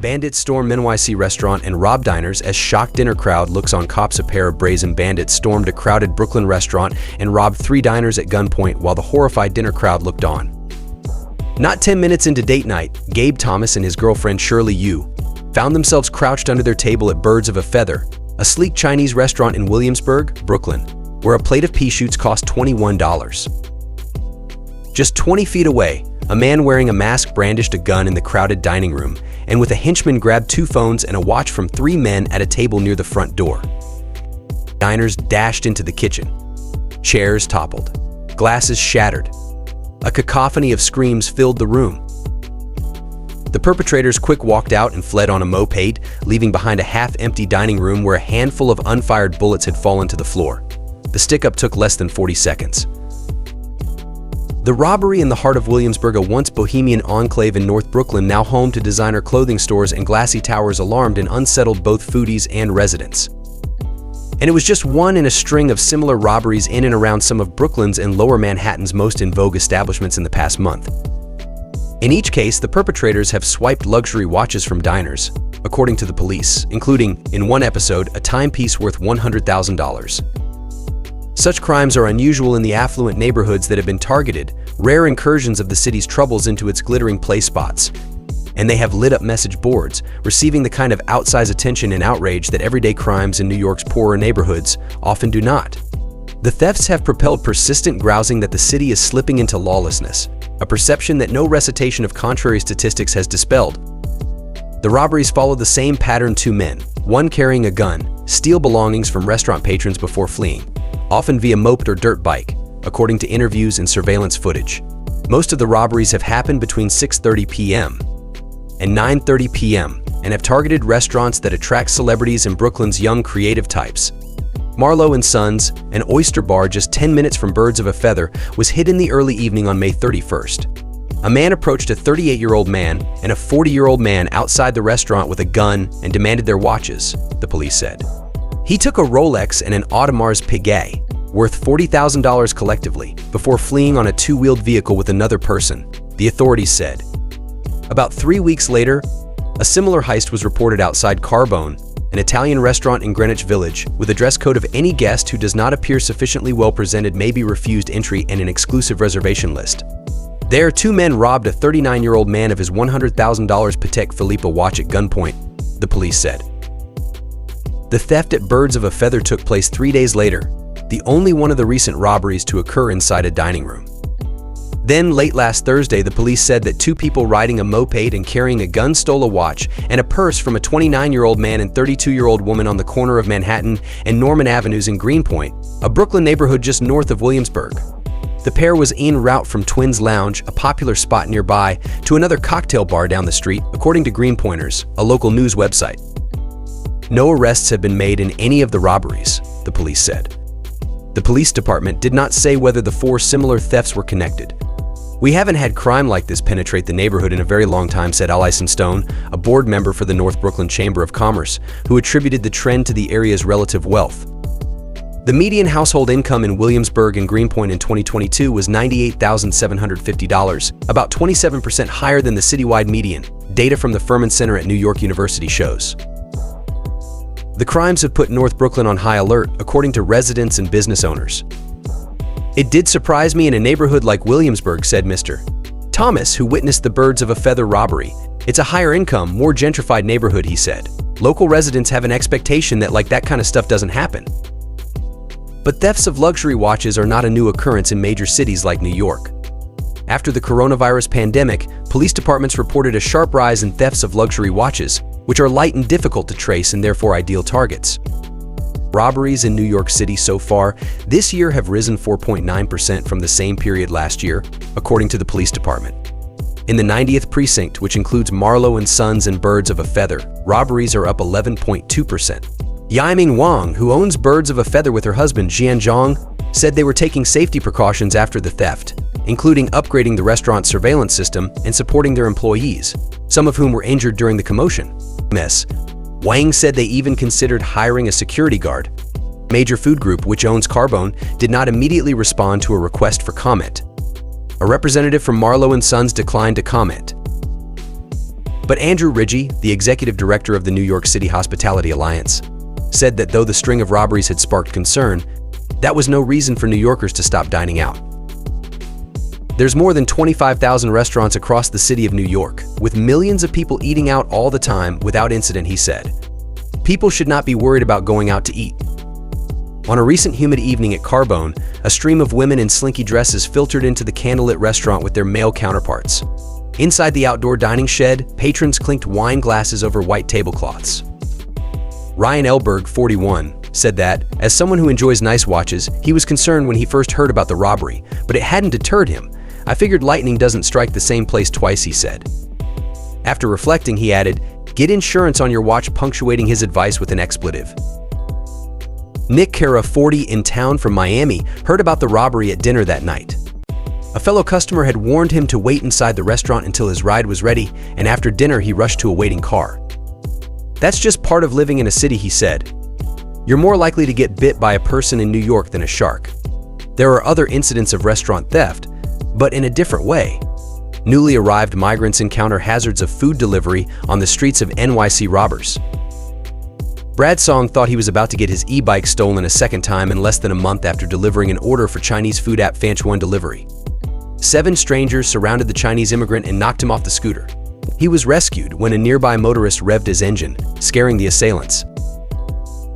Bandits storm NYC restaurant and rob diners as shocked dinner crowd looks on copsA. Pair of brazen bandits stormed a crowded Brooklyn restaurant and robbed 3 diners at gunpoint while the horrified dinner crowd looked on. Not 10 minutes into date night, Gabe Thomas and his girlfriend Shirley Yu found themselves crouched under their table at Birds of a Feather, a sleek Chinese restaurant in Williamsburg, Brooklyn, where a plate of pea shoots cost $21. Just 20 feet away, a man wearing a mask brandished a gun in the crowded dining room, and with a henchman grabbed 2 phones and a watch from 3 men at a table near the front door. Diners dashed into the kitchen. Chairs toppled. Glasses shattered. A cacophony of screams filled the room. The perpetrators quick walked out and fled on a moped, leaving behind a half-empty dining room where a handful of unfired bullets had fallen to the floor. The stick-up took less than 40 seconds. The robbery in the heart of Williamsburg, a once bohemian enclave in North Brooklyn, now home to designer clothing stores and glassy towers, alarmed and unsettled both foodies and residents. And it was just one in a string of similar robberies in and around some of Brooklyn's and Lower Manhattan's most in vogue establishments in the past month. In each case, the perpetrators have swiped luxury watches from diners, according to the police, including, in one episode, a timepiece worth $100,000. Such crimes are unusual in the affluent neighborhoods that have been targeted, rare incursions of the city's troubles into its glittering play spots, and they have lit up message boards, receiving the kind of outsized attention and outrage that everyday crimes in New York's poorer neighborhoods often do not. The thefts have propelled persistent grousing that the city is slipping into lawlessness, a perception that no recitation of contrary statistics has dispelled. The robberies follow the same pattern: 2 men, one carrying a gun, steal belongings from restaurant patrons before fleeing, often via moped or dirt bike, according to interviews and surveillance footage. Most of the robberies have happened between 6:30 p.m. and 9:30 p.m. and have targeted restaurants that attract celebrities and Brooklyn's young creative types. Marlowe & Sons, an oyster bar just 10 minutes from Birds of a Feather, was hit in the early evening on May 31st. A man approached a 38-year-old man and a 40-year-old man outside the restaurant with a gun and demanded their watches, the police said. He took a Rolex and an Audemars Piguet, worth $40,000 collectively, before fleeing on a 2-wheeled vehicle with another person, the authorities said. About 3 weeks later, a similar heist was reported outside Carbone, an Italian restaurant in Greenwich Village, with a dress code of any guest who does not appear sufficiently well presented may be refused entry and an exclusive reservation list. There, 2 men robbed a 39-year-old man of his $100,000 Patek Philippe watch at gunpoint, the police said. The theft at Birds of a Feather took place 3 days later, the only one of the recent robberies to occur inside a dining room. Then, late last Thursday, the police said that 2 people riding a moped and carrying a gun stole a watch and a purse from a 29-year-old man and 32-year-old woman on the corner of Manhattan and Norman Avenues in Greenpoint, a Brooklyn neighborhood just north of Williamsburg. The pair was en route from Twins Lounge, a popular spot nearby, to another cocktail bar down the street, according to Greenpointers, a local news website. No arrests have been made in any of the robberies, the police said. The police department did not say whether the 4 similar thefts were connected. "We haven't had crime like this penetrate the neighborhood in a very long time," said Alison Stone, a board member for the North Brooklyn Chamber of Commerce, who attributed the trend to the area's relative wealth. The median household income in Williamsburg and Greenpoint in 2022 was $98,750, about 27% higher than the citywide median, data from the Furman Center at New York University shows. The crimes have put North Brooklyn on high alert, according to residents and business owners. "It did surprise me in a neighborhood like Williamsburg," said Mr. Thomas, who witnessed the Birds of a Feather robbery. "It's a higher income, more gentrified neighborhood," he said. "Local residents have an expectation that that kind of stuff doesn't happen." But thefts of luxury watches are not a new occurrence in major cities like New York. After the coronavirus pandemic, police departments reported a sharp rise in thefts of luxury watches, which are light and difficult to trace and therefore ideal targets. Robberies in New York City so far this year have risen 4.9% from the same period last year, according to the police department. In the 90th precinct, which includes Marlowe & Sons and Birds of a Feather, robberies are up 11.2%. Yiming Wang, who owns Birds of a Feather with her husband Jian Zhang, said they were taking safety precautions after the theft, including upgrading the restaurant's surveillance system and supporting their employees, some of whom were injured during the commotion. Wang said they even considered hiring a security guard. Major Food Group, which owns Carbone, did not immediately respond to a request for comment. A representative from Marlowe & Sons declined to comment. But Andrew Ridgey, the executive director of the New York City Hospitality Alliance, said that though the string of robberies had sparked concern, that was no reason for New Yorkers to stop dining out. There's more than 25,000 restaurants across the city of New York, with millions of people eating out all the time without incident, he said. People should not be worried about going out to eat. On a recent humid evening at Carbone, a stream of women in slinky dresses filtered into the candlelit restaurant with their male counterparts. Inside the outdoor dining shed, patrons clinked wine glasses over white tablecloths. Ryan Elberg, 41, said that, as someone who enjoys nice watches, he was concerned when he first heard about the robbery, but it hadn't deterred him. I figured lightning doesn't strike the same place twice, he said. After reflecting, he added, "Get insurance on your watch," punctuating his advice with an expletive. Nick Cara, 40, in town from Miami, heard about the robbery at dinner that night. A fellow customer had warned him to wait inside the restaurant until his ride was ready, and after dinner he rushed to a waiting car. "That's just part of living in a city," he said. "You're more likely to get bit by a person in New York than a shark. There are other incidents of restaurant theft, but in a different way. Newly arrived migrants encounter hazards of food delivery on the streets of NYC robbers." Brad Song thought he was about to get his e-bike stolen a second time in less than a month after delivering an order for Chinese food app Fanchuan Delivery. 7 strangers surrounded the Chinese immigrant and knocked him off the scooter. He was rescued when a nearby motorist revved his engine, scaring the assailants.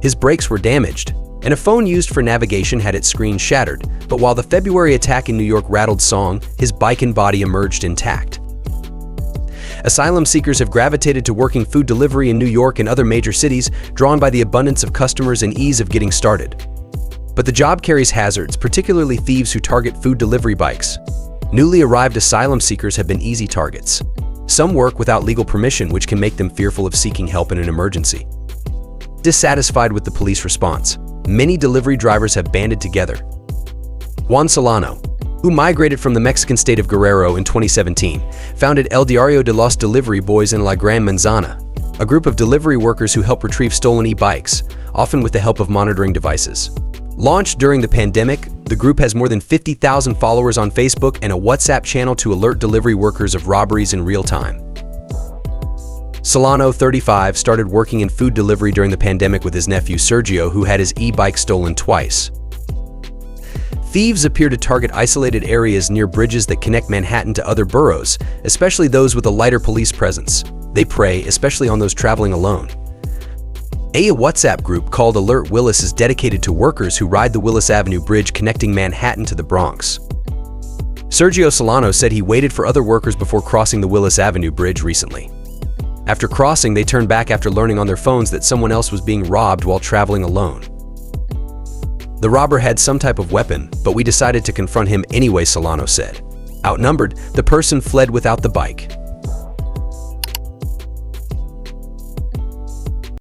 His brakes were damaged, and a phone used for navigation had its screen shattered, but while the February attack in New York rattled Song, his bike and body emerged intact. Asylum seekers have gravitated to working food delivery in New York and other major cities, drawn by the abundance of customers and ease of getting started. But the job carries hazards, particularly thieves who target food delivery bikes. Newly arrived asylum seekers have been easy targets. Some work without legal permission, which can make them fearful of seeking help in an emergency. Dissatisfied with the police response, many delivery drivers have banded together. Juan Solano, who migrated from the Mexican state of Guerrero in 2017, founded El Diario de los Delivery Boys in La Gran Manzana, a group of delivery workers who help retrieve stolen e-bikes, often with the help of monitoring devices. Launched during the pandemic, the group has more than 50,000 followers on Facebook and a WhatsApp channel to alert delivery workers of robberies in real time. Solano, 35, started working in food delivery during the pandemic with his nephew Sergio, who had his e-bike stolen twice. Thieves appear to target isolated areas near bridges that connect Manhattan to other boroughs, especially those with a lighter police presence. They prey especially on those traveling alone. A WhatsApp group called Alert Willis is dedicated to workers who ride the Willis Avenue Bridge connecting Manhattan to the Bronx. Sergio Solano said he waited for other workers before crossing the Willis Avenue Bridge recently. After crossing, they turned back after learning on their phones that someone else was being robbed while traveling alone. The robber had some type of weapon, but we decided to confront him anyway, Solano said. Outnumbered, the person fled without the bike.